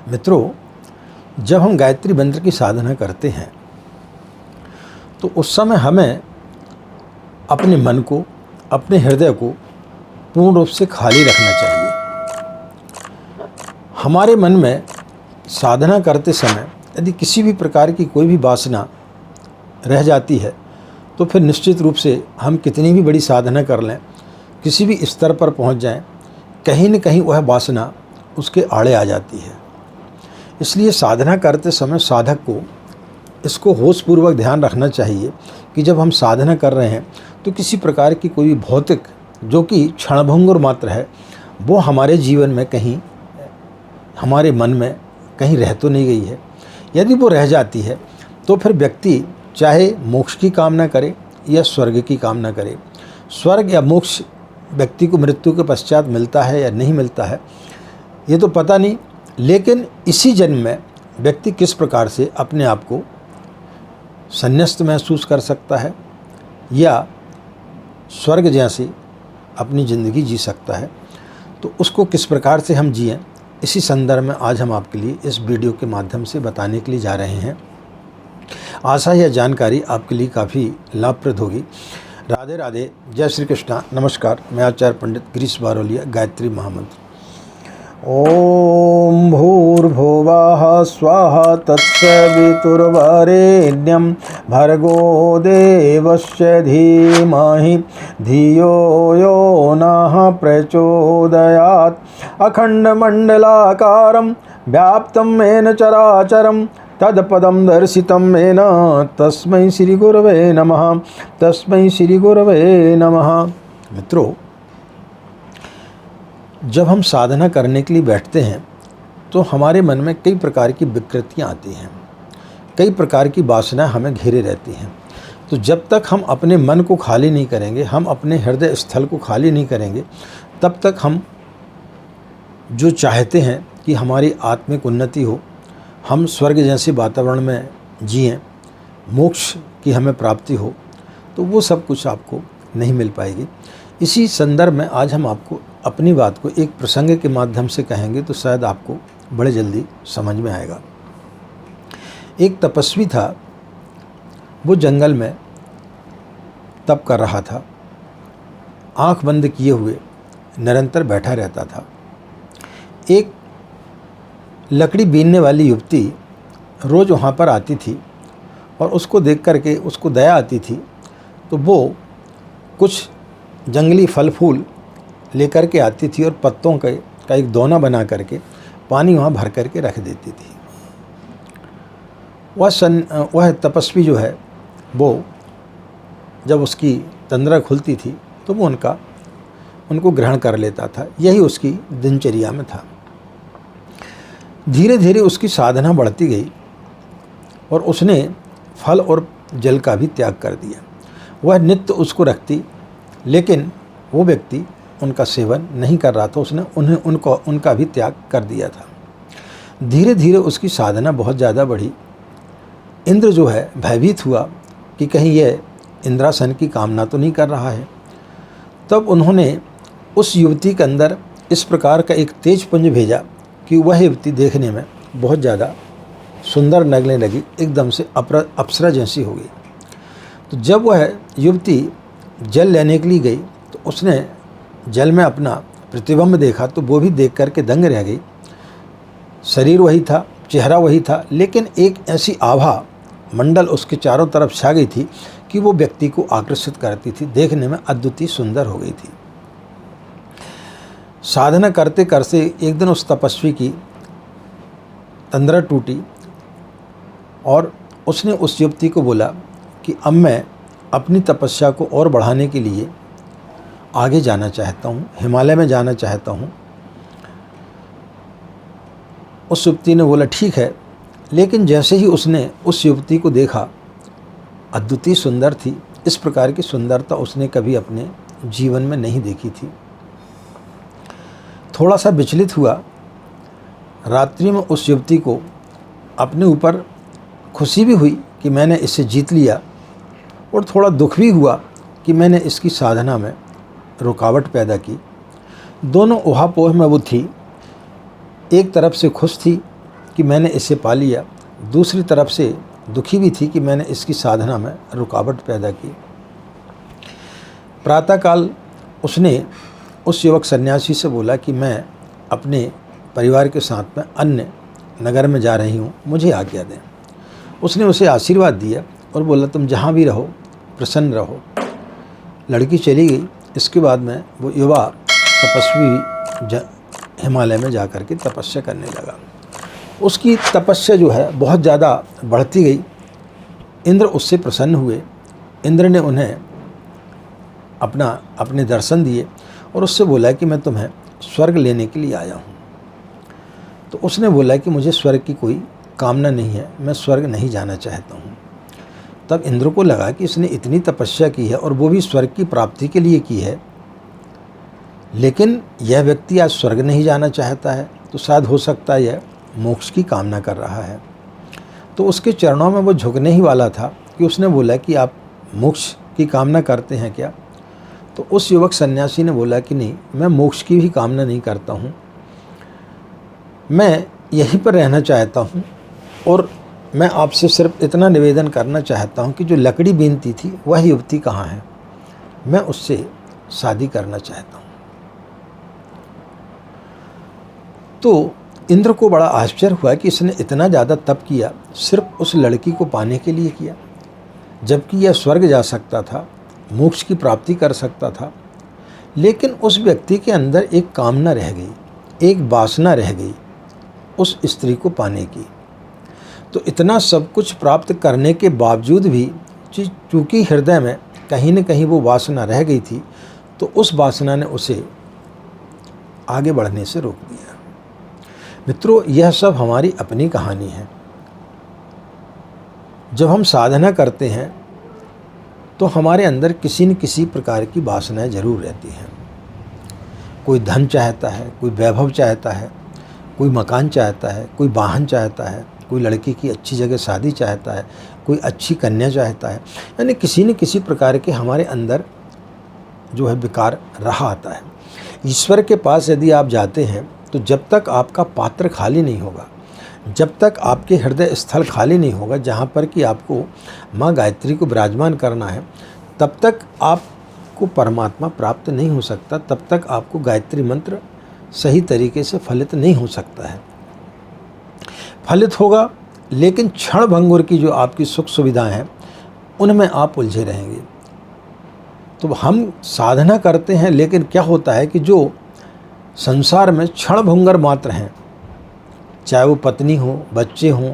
मित्रों, जब हम गायत्री मंत्र की साधना करते हैं तो उस समय हमें अपने मन को, अपने हृदय को पूर्ण रूप से खाली रखना चाहिए। हमारे मन में साधना करते समय यदि किसी भी प्रकार की कोई भी वासना रह जाती है तो फिर निश्चित रूप से हम कितनी भी बड़ी साधना कर लें, किसी भी स्तर पर पहुंच जाएं, कहीं न कहीं वह वासना उसके आड़े आ जाती है। इसलिए साधना करते समय साधक को इसको होशपूर्वक ध्यान रखना चाहिए कि जब हम साधना कर रहे हैं तो किसी प्रकार की कोई भौतिक जो कि क्षणभंगुर मात्र है वो हमारे जीवन में कहीं, हमारे मन में कहीं रह तो नहीं गई है। यदि वो रह जाती है तो फिर व्यक्ति चाहे मोक्ष की कामना करे या स्वर्ग की कामना करे, स्वर्ग या मोक्ष व्यक्ति को मृत्यु के पश्चात मिलता है या नहीं मिलता है ये तो पता नहीं, लेकिन इसी जन्म में व्यक्ति किस प्रकार से अपने आप को संन्यस्त महसूस कर सकता है या स्वर्ग जैसी अपनी ज़िंदगी जी सकता है, तो उसको किस प्रकार से हम जिएं, इसी संदर्भ में आज हम आपके लिए इस वीडियो के माध्यम से बताने के लिए जा रहे हैं। आशा है यह जानकारी आपके लिए काफ़ी लाभप्रद होगी। राधे राधे, जय श्री कृष्णा, नमस्कार। मैं आचार्य पंडित गिरीश बारोलिया। गायत्री महामंत्र। ओम भूर्भुवः स्वाहा तत्सवितुर्वरेण्यं भर्गो देवस्य धीमहि धियो यो नः प्रचोदयात्। अखण्डमण्डलाकारं व्याप्तं येन चराचरं तत्पदं दर्शितं येन तस्मै श्री गुरवे नमः, तस्मै श्री गुरवे नमः। मित्रों, जब हम साधना करने के लिए बैठते हैं तो हमारे मन में कई प्रकार की विकृतियाँ आती हैं, कई प्रकार की वासनाएं हमें घेरे रहती हैं। तो जब तक हम अपने मन को खाली नहीं करेंगे, हम अपने हृदय स्थल को खाली नहीं करेंगे, तब तक हम जो चाहते हैं कि हमारी आत्मिक उन्नति हो, हम स्वर्ग जैसे वातावरण में जिएं, मोक्ष की हमें प्राप्ति हो, तो वो सब कुछ आपको नहीं मिल पाएगी। इसी संदर्भ में आज हम आपको अपनी बात को एक प्रसंग के माध्यम से कहेंगे तो शायद आपको बड़े जल्दी समझ में आएगा। एक तपस्वी था, वो जंगल में तप कर रहा था, आंख बंद किए हुए निरंतर बैठा रहता था। एक लकड़ी बीनने वाली युवती रोज़ वहाँ पर आती थी और उसको देख करके उसको दया आती थी, तो वो कुछ जंगली फल फूल लेकर के आती थी और पत्तों का एक दोना बना करके पानी वहाँ भर करके रख देती थी। वह तपस्वी जो है वो जब उसकी तंद्रा खुलती थी तो वो उनको ग्रहण कर लेता था। यही उसकी दिनचर्या में था। धीरे धीरे उसकी साधना बढ़ती गई और उसने फल और जल का भी त्याग कर दिया। वह नित्य उसको रखती, लेकिन वो व्यक्ति उनका सेवन नहीं कर रहा था, उसने उनका भी त्याग कर दिया था। धीरे धीरे उसकी साधना बहुत ज़्यादा बढ़ी। इंद्र जो है भयभीत हुआ कि कहीं यह इंद्रासन की कामना तो नहीं कर रहा है। तब उन्होंने उस युवती के अंदर इस प्रकार का एक तेज पुंज भेजा कि वह युवती देखने में बहुत ज़्यादा सुंदर लगने लगी, एकदम से अप्सरा जैसी हो गई। तो जब वह युवती जल लेने के लिए गई तो उसने जल में अपना प्रतिबिंब देखा तो वो भी देख करके दंग रह गई। शरीर वही था, चेहरा वही था, लेकिन एक ऐसी आभा मंडल उसके चारों तरफ छा गई थी कि वो व्यक्ति को आकर्षित करती थी, देखने में अद्वितीय सुंदर हो गई थी। साधना करते करते एक दिन उस तपस्वी की तंद्रा टूटी और उसने उस युवती को बोला कि अब मैं अपनी तपस्या को और बढ़ाने के लिए आगे जाना चाहता हूँ, हिमालय में जाना चाहता हूँ। उस युवती ने बोला ठीक है, लेकिन जैसे ही उसने उस युवती को देखा, अद्वितीय सुंदर थी। इस प्रकार की सुंदरता उसने कभी अपने जीवन में नहीं देखी थी। थोड़ा सा विचलित हुआ। रात्रि में उस युवती को अपने ऊपर खुशी भी हुई कि मैंने इसे जीत लिया, और थोड़ा दुख भी हुआ कि मैंने इसकी साधना में रुकावट पैदा की। दोनों ऊहापोह में वो थी, एक तरफ से खुश थी कि मैंने इसे पा लिया, दूसरी तरफ से दुखी भी थी कि मैंने इसकी साधना में रुकावट पैदा की। प्रातःकाल उसने उस युवक सन्यासी से बोला कि मैं अपने परिवार के साथ में अन्य नगर में जा रही हूँ, मुझे आज्ञा दें। उसने उसे आशीर्वाद दिया और बोला तुम जहाँ भी रहो प्रसन्न रहो। लड़की चली गई। इसके बाद में वो युवा तपस्वी हिमालय में जा कर के तपस्या करने लगा। उसकी तपस्या जो है बहुत ज़्यादा बढ़ती गई। इंद्र उससे प्रसन्न हुए। इंद्र ने उन्हें अपने दर्शन दिए और उससे बोला कि मैं तुम्हें स्वर्ग लेने के लिए आया हूँ। तो उसने बोला कि मुझे स्वर्ग की कोई कामना नहीं है, मैं स्वर्ग नहीं जाना चाहता हूँ। तब इंद्र को लगा कि इसने इतनी तपस्या की है और वो भी स्वर्ग की प्राप्ति के लिए की है, लेकिन यह व्यक्ति आज स्वर्ग नहीं जाना चाहता है, तो शायद हो सकता है यह मोक्ष की कामना कर रहा है। तो उसके चरणों में वो झुकने ही वाला था कि उसने बोला कि आप मोक्ष की कामना करते हैं क्या? तो उस युवक सन्यासी ने बोला कि नहीं, मैं मोक्ष की भी कामना नहीं करता हूँ, मैं यहीं पर रहना चाहता हूँ और मैं आपसे सिर्फ इतना निवेदन करना चाहता हूँ कि जो लकड़ी बीनती थी वह युवती कहाँ है, मैं उससे शादी करना चाहता हूँ। तो इंद्र को बड़ा आश्चर्य हुआ कि इसने इतना ज़्यादा तप किया सिर्फ उस लड़की को पाने के लिए किया, जबकि यह स्वर्ग जा सकता था, मोक्ष की प्राप्ति कर सकता था। लेकिन उस व्यक्ति के अंदर एक कामना रह गई, एक वासना रह गई उस स्त्री को पाने की। तो इतना सब कुछ प्राप्त करने के बावजूद भी चूँकि हृदय में कहीं न कहीं वो वासना रह गई थी, तो उस वासना ने उसे आगे बढ़ने से रोक दिया। मित्रों, यह सब हमारी अपनी कहानी है। जब हम साधना करते हैं तो हमारे अंदर किसी न किसी प्रकार की वासनाएं जरूर रहती हैं। कोई धन चाहता है, कोई वैभव चाहता है, कोई मकान चाहता है, कोई वाहन चाहता है, कोई लड़की की अच्छी जगह शादी चाहता है, कोई अच्छी कन्या चाहता है। यानी किसी न किसी प्रकार के हमारे अंदर जो है विकार रहा आता है। ईश्वर के पास यदि आप जाते हैं तो जब तक आपका पात्र खाली नहीं होगा, जब तक आपके हृदय स्थल खाली नहीं होगा जहाँ पर कि आपको माँ गायत्री को विराजमान करना है, तब तक आपको परमात्मा प्राप्त नहीं हो सकता, तब तक आपको गायत्री मंत्र सही तरीके से फलित नहीं हो सकता है। फलित होगा लेकिन क्षण भंगुर की जो आपकी सुख सुविधाएं हैं उनमें आप उलझे रहेंगे। तो हम साधना करते हैं, लेकिन क्या होता है कि जो संसार में क्षण भंगुर मात्र हैं, चाहे वो पत्नी हो, बच्चे हों,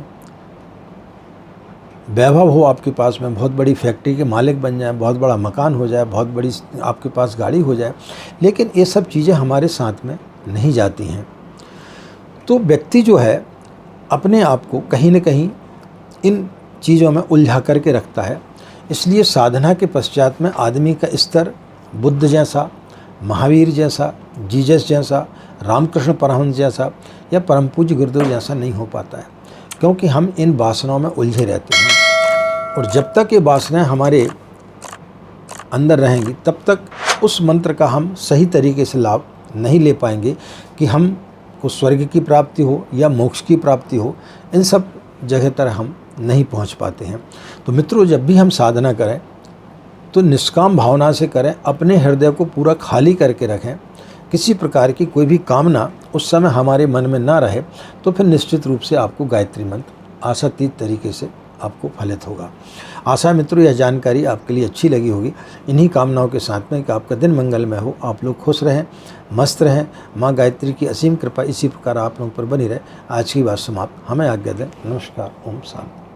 वैभव हो आपके पास में, बहुत बड़ी फैक्ट्री के मालिक बन जाए, बहुत बड़ा मकान हो जाए, बहुत बड़ी आपके पास गाड़ी हो जाए, लेकिन ये सब चीज़ें हमारे साथ में नहीं जाती हैं। तो व्यक्ति जो है अपने आप को कहीं न कहीं इन चीज़ों में उलझा करके रखता है। इसलिए साधना के पश्चात में आदमी का स्तर बुद्ध जैसा, महावीर जैसा, जीसस जैसा, रामकृष्ण परमहंस जैसा या परम पूज्य गुरुदेव जैसा नहीं हो पाता है, क्योंकि हम इन वासनाओं में उलझे रहते हैं। और जब तक ये वासनाएं हमारे अंदर रहेंगी तब तक उस मंत्र का हम सही तरीके से लाभ नहीं ले पाएंगे कि हम को स्वर्ग की प्राप्ति हो या मोक्ष की प्राप्ति हो, इन सब जगह तक हम नहीं पहुंच पाते हैं। तो मित्रों, जब भी हम साधना करें तो निष्काम भावना से करें, अपने हृदय को पूरा खाली करके रखें, किसी प्रकार की कोई भी कामना उस समय हमारे मन में ना रहे, तो फिर निश्चित रूप से आपको गायत्री मंत्र आशातीत तरीके से आपको फलित होगा। आशा मित्रों यह जानकारी आपके लिए अच्छी लगी होगी। इन्हीं कामनाओं के साथ में कि आपका दिन मंगलमय हो, आप लोग खुश रहें, मस्त रहें, माँ गायत्री की असीम कृपा इसी प्रकार आप लोगों पर बनी रहे। आज की बात समाप्त, हमें आज्ञा दें। नमस्कार, ओम शांति।